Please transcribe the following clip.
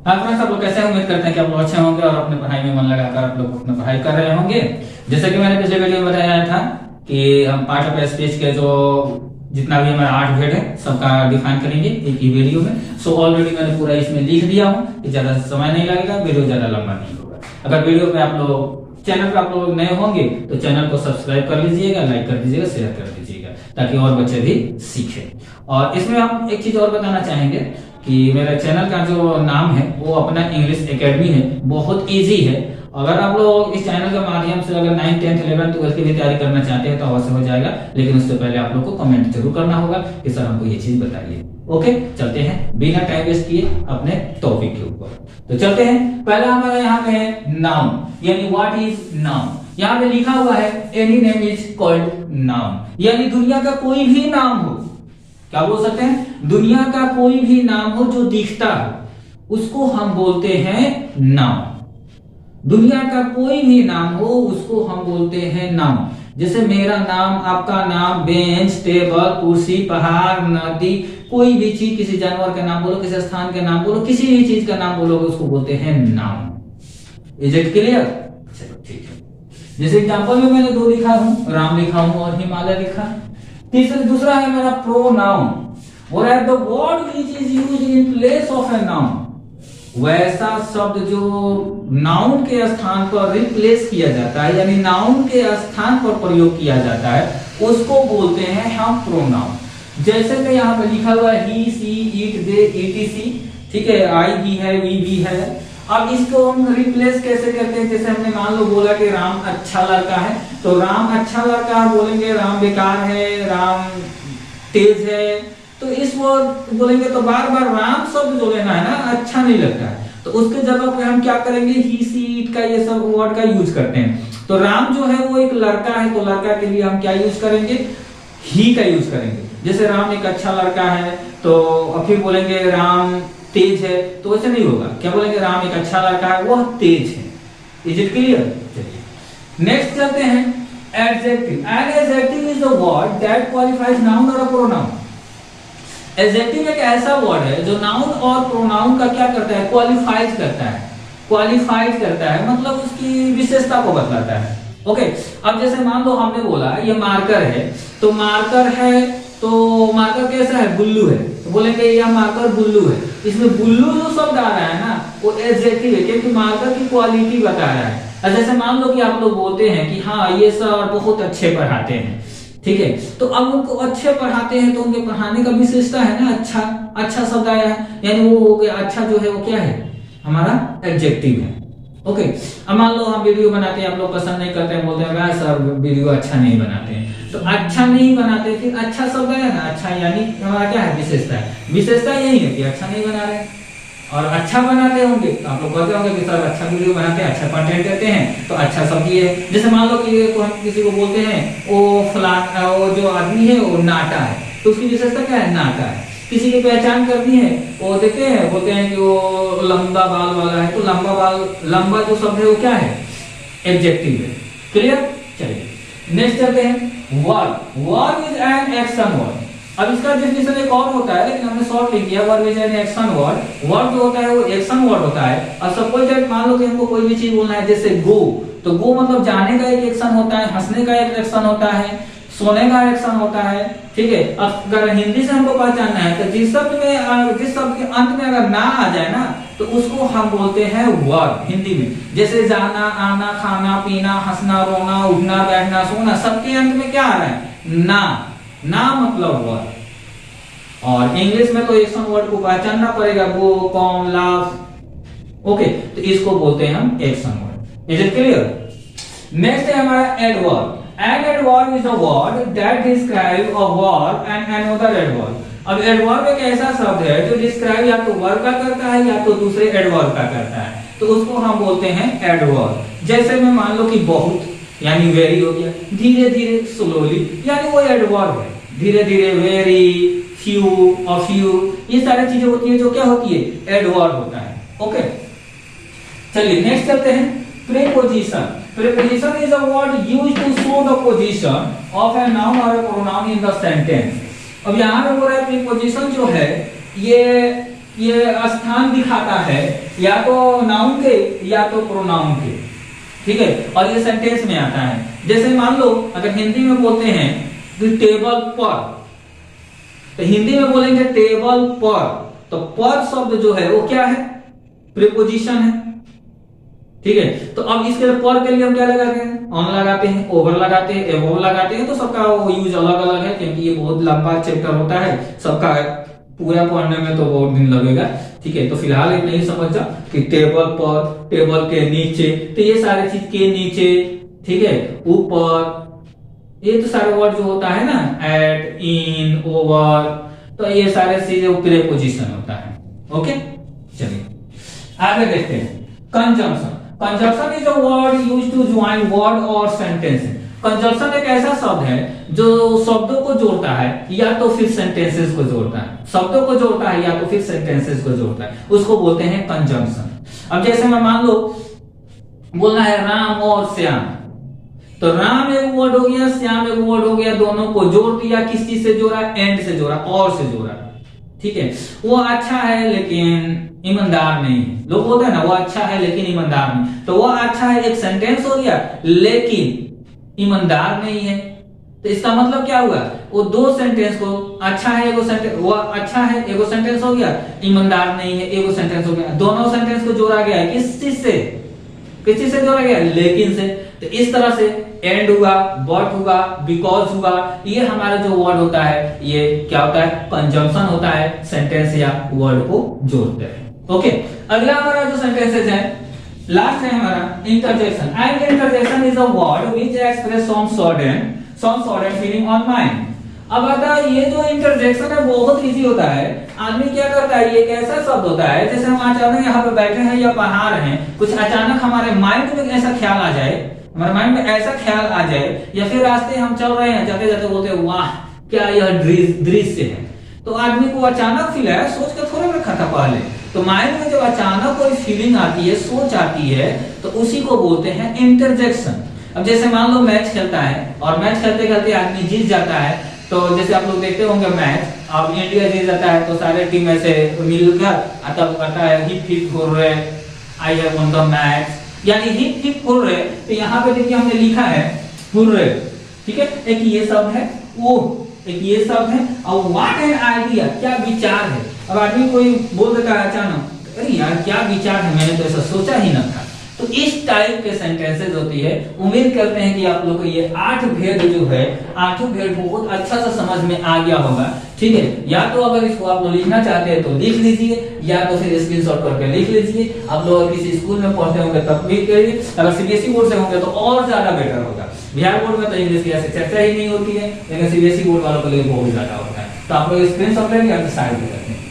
हाँ फ्रेंड्स, आप लोग कैसे हैं? उम्मीद करते हैं कि आप लोग अच्छे होंगे और अपने पढ़ाई में मन लगाकर आप लोग अपनी पढ़ाई कर रहे होंगे। जैसे कि मैंने पिछले वीडियो में बताया था कि हम पार्ट ऑफ स्पीच के जो जितना भी हमारा 8 हेड है सबका डिफाइन करेंगे एक ही वीडियो में। सो ऑलरेडी मैंने पूरा इसमें लिख दिया हूँ कि ज्यादा समय नहीं लगेगा, वीडियो ज्यादा लंबा नहीं होगा। अगर वीडियो में आप लोग चैनल पर आप लोग नए होंगे तो चैनल को सब्सक्राइब कर लीजिएगा, लाइक कर दीजिएगा, शेयर कर दीजिएगा ताकि और बच्चे भी सीखें। और इसमें हम एक चीज और बताना चाहेंगे कि मेरे चैनल का जो नाम है वो अपना इंग्लिश एकेडमी है, बहुत इजी है। अगर आप लोग इस चैनल के माध्यम से अगर 9th 10th 11th 12th की भी तैयारी करना चाहते हैं तो अवश्य हो जाएगा, लेकिन उससे पहले आप लोग को कमेंट जरूर करना होगा कि सर हमको ये चीज बताइए। ओके, चलते हैं बिना टाइम वेस्ट किए अपने टॉपिक के ऊपर। तो चलते हैं, पहला हमारा यहाँ पे है नाउन, यानी व्हाट इज नाउन। यहाँ पे लिखा हुआ है any name is called noun, यानी दुनिया का कोई भी नाम हो, क्या बोल सकते हैं, दुनिया का कोई भी नाम हो जो दिखता हो उसको हम बोलते हैं नाउन। दुनिया का कोई भी नाम हो उसको हम बोलते हैं नाउन। जैसे मेरा नाम, आपका नाम, बेंच, टेबल, कुर्सी, पहाड़, नदी, कोई भी चीज, किसी जानवर का नाम बोलो, किसी स्थान का नाम बोलो, किसी भी चीज का नाम बोलोगे उसको बोलते हैं नाउन। Is it clear? चलो ठीक है। जैसे एग्जांपल में मैंने 2 लिखा हूं, राम लिखा हूं और हिमालय लिखा। दूसरा है मेरा प्रोनाउन, और at the word which is used in place of a noun, वैसा शब्द जो नाउन के स्थान पर रिप्लेस किया जाता है, यानी नाउन के स्थान पर प्रयोग किया जाता है, उसको बोलते हैं हम प्रोनाउन। जैसे कि यहाँ पे लिखा हुआ है ही, सी, इट, दे, etc, ठीक है, आई भी है, वी भी है। अब इसको हम रिप्लेस कैसे करते हैं? जैसे हमने मान लो बोला कि राम अच्छा लड़का है, तो राम अच्छा लड़का है बोलेंगे, राम बेकार है, राम तेज है, तो इस वर्ड बोलेंगे तो बार बार राम शब्द जो लेना है ना, अच्छा नहीं लगता है। तो उसके जगह पे हम क्या करेंगे, ही, सी, इट का ये सब वर्ड का यूज करते हैं। तो राम जो है वो एक लड़का है, तो लड़का के लिए हम क्या यूज करेंगे, ही का यूज करेंगे। जैसे राम एक अच्छा लड़का है तो फिर बोलेंगे राम तेज है, तो ऐसे नहीं होगा। क्या बोलेंगे, राम एक अच्छा लड़का है, वह तेज है। Is it clear? चलिए नेक्स्ट चलते हैं, adjective. An adjective is the word that qualifies noun और प्रोनाउन। एडजेक्टिव एक ऐसा वर्ड है जो नाउन और प्रोनाउन का क्या करता है, क्वालिफाइज करता है। क्वालिफाइज करता है मतलब उसकी विशेषता को बतलाता है। ओके, अब जैसे मान लो हमने बोला ये मार्कर है, तो मार्कर है तो मार्कर कैसा है, बुल्लू है, तो बोलेंगे यह मार्कर बुल्लू है। इसमें बुल्लू जो शब्द आ रहा है ना वो एडजेक्टिव है, क्योंकि मार्कर की क्वालिटी बता रहा है। जैसे मान लो कि आप लोग बोलते हैं कि हाँ ये सर बहुत अच्छे पढ़ाते हैं, ठीक है, तो अब उनको अच्छे पढ़ाते हैं तो उनके पढ़ाने का विशेषता है ना, अच्छा, अच्छा शब्द आया है, यानी वो हो गया अच्छा, जो है वो क्या है, हमारा एडजेक्टिव है। ओके, अब मान लो हम वीडियो बनाते हैं, आप लोग पसंद नहीं करते हैं, बोलते हैं सर वीडियो अच्छा नहीं बनाते हैं, तो अच्छा नहीं बनाते, फिर अच्छा शब्द आया ना, अच्छा यानी हमारा क्या है, विशेषता है। विशेषता यही है कि अच्छा नहीं बना रहे, और अच्छा बनाते होंगे तो आप लोग कहते होंगे कि सर अच्छा वीडियो बनाते हैं, अच्छा कंटेंट देते हैं, तो अच्छा शब्द ये है। जैसे मान लो कि हम किसी को बोलते हैं वो फलाना, वो जो आदमी है वो नाटा है, तो उसकी विशेषता क्या है, नाटा है। किसी की पहचान करनी है, वो देखते हैं, बोलते हैं कि वो लंबा बाल वाला है, तो लंबा बाल, लंबा जो शब्द है वो क्या है, एडजेक्टिव है। क्लियर? चलिए नेक्स्ट चलते हैं, verb. Verb is an action word. अब इसका डेफिनेशन एक और होता है, लेकिन हमने शॉर्ट लिख दिया, verb is an action word. Verb जो होता है वो एक्शन वर्ड होता है। और सपोज दैट मान लो कि हमको कोई भी चीज बोलना है, जैसे गो, तो गो मतलब जाने का एक एक्शन होता है, हंसने का एक एक्शन होता है, सोने का एक्शन होता है, ठीक है। अगर हिंदी से हमको पहचानना है तो जिस शब्द के अंत में अगर ना आ जाए ना तो उसको हम बोलते हैं वर्ब हिंदी में। जैसे जाना, आना, खाना, पीना, हंसना, रोना, उठना, बैठना, सोना, सबके अंत में क्या आ रहा है, ना। ना मतलब वर्ब। और इंग्लिश में तो एक्शन वर्ड को पहचानना पड़ेगा, गो, कम, लाफ। ओके, तो इसको बोलते हैं हम action word. Is it clear? Next है हमारा adverb. An adverb is a word that describe a verb and another adverb. अब एडवर्ब एक ऐसा शब्द है जो डिस्क्राइब या तो वर्ब का करता है या तो दूसरे एडवर्ब का करता है, तो उसको हम बोलते हैं एडवर्ब। जैसे में मान लो कि बहुत यानी वेरी हो गया, धीरे धीरे, स्लोली, यानी वो एडवर्ब है। धीरे धीरे, वेरी, फ्यू और फ्यू, ये सारी चीजें होती है जो क्या होती है, एडवर्ब होता है। ओके, चलिए नेक्स्ट चलते हैं, preposition. Preposition is a word used to show the position of a noun or a pronoun in the sentence. अब यहाँ पे बोल रहा है प्रीपोजिशन जो है ये ये स्थान दिखाता है या तो नाउन के या तो प्रोनाउन के, ठीक है, और ये सेंटेंस में आता है। जैसे मान लो अगर हिंदी में बोलते हैं कि टेबल पर, तो हिंदी में बोलेंगे टेबल पर, तो पर शब्द जो है वो क्या है, प्रीपोजिशन है, ठीक है। तो अब इसके लिए पर के लिए हम क्या लगाते हैं, ऑन लगाते हैं, ओवर लगाते हैं, एबोव लगाते हैं। तो सबका वो यूज अलग अलग है, क्योंकि ये बहुत लंबा चैप्टर होता है, सबका पूरा पढ़ने में तो बहुत दिन लगेगा, ठीक है। तो फिलहाल इतना ही समझ जाओ कि टेबल पर, टेबल के नीचे, तो ये सारे चीज के नीचे, ठीक है, ऊपर, ये तो सारे वर्ड जो होता है ना, एट, इन, ओवर, तो ये सारे चीजें प्रीपोजिशन होता है। ओके, चलिए आगे देखते हैं conjunction. Conjunction is a word used to join word और सेंटेंस। कंजंक्शन एक ऐसा शब्द है जो शब्दों को जोड़ता है या तो फिर सेंटेंसेस को जोड़ता है, शब्दों को जोड़ता है या तो फिर सेंटेंसेस को जोड़ता है, उसको बोलते हैं कंजंक्शन। अब जैसे मैं मान लो बोलना है राम और श्याम, तो राम एक वर्ड हो गया, श्याम एक वर्ड हो गया, दोनों को जोड़ दिया, किस चीज से जोड़ा, एंड से जोड़ा, और से जोड़ा, ठीक है। वो अच्छा है लेकिन ईमानदार नहीं है, लोग बोलते हैं ना वो अच्छा है लेकिन ईमानदार नहीं, तो वो अच्छा है एक सेंटेंस हो गया, लेकिन ईमानदार नहीं है, तो इसका मतलब क्या हुआ, वो दो सेंटेंस को, अच्छा है एगो सेंटेंस, वो अच्छा है एगो सेंटेंस हो गया, ईमानदार नहीं है एगो सेंटेंस हो गया, दोनों सेंटेंस को जोड़ा गया है किस चीज से, किस चीज से जोड़ा गया, लेकिन से। तो इस तरह से एंड हुआ, बट हुआ, बिकॉज हुआ, ये हमारा जो वर्ड होता है ये क्या होता है, कंजंक्शन होता है, सेंटेंस या वर्ड को जोड़ते हैं। ओके, अगला हमारा जो सेंटेंसेस है, लास्ट है हमारा interjection. And interjection is a word which express some sudden feeling on mind. अब आता है ये जो इंटरजेक्शन है बहुत इजी होता है। आदमी क्या करता है, ये एक ऐसा शब्द होता है, जैसे हम अचानक यहाँ पे बैठे हैं या पढ़ा रहे हैं, कुछ अचानक हमारे माइंड में ऐसा ख्याल आ जाए, हमारे माइंड में ऐसा ख्याल आ जाए, या फिर रास्ते हम चल रहे हैं, जाते जाते बोलते हैं वाह क्या यह दृश्य है, तो आदमी को अचानक फील है, सोच के थोड़ा रखा था पहले, तो माइंड में जब अचानक कोई फीलिंग आती है, सोच आती है, तो उसी को बोलते हैं इंटरजेक्शन। अब जैसे मान लो मैच खेलता है और मैच खेलते खेलते आदमी जीत जाता है, तो जैसे आप लोग देखते होंगे मैच, अब इंडिया जीत जाता है तो सारे टीम ऐसे मिलकर तब करता है hip hip hurray, I have won the match, यानी हिप हिप हुर्रे। तो यहाँ पे देखिए हमने लिखा है हुर्रे, ठीक है, एक ये शब्द है, वो एक ये शब्द है, और व्हाट एन आइडिया, क्या विचार है। अब आदमी कोई बोल देता है अचानक, अरे यार क्या विचार है, मैंने तो ऐसा सोचा ही ना था। तो इस टाइप के सेंटेंसेस होती है। उम्मीद करते हैं कि आप लोग को ये 8 भेद जो है, 8 भेद बहुत अच्छा सा समझ में आ गया होगा, ठीक है। या तो अगर इसको आप लोग लिखना चाहते हैं तो लिख लीजिए, या तो फिर स्क्रीनशॉट करके लिख लीजिए। आप लोग किसी स्कूल में पढ़ते होंगे तब भी करिए, अगर सीबीएसई बोर्ड से होंगे तो और ज्यादा बेटर होगा। बिहार बोर्ड में तो इंग्लिश की ऐसे चर्चा ही नहीं होती है, लेकिन सीबीएसई बोर्ड वालों के लिए बहुत ज्यादा होता है। तो आप लोग स्क्रीनशॉट ले लिया, साइड में रखें।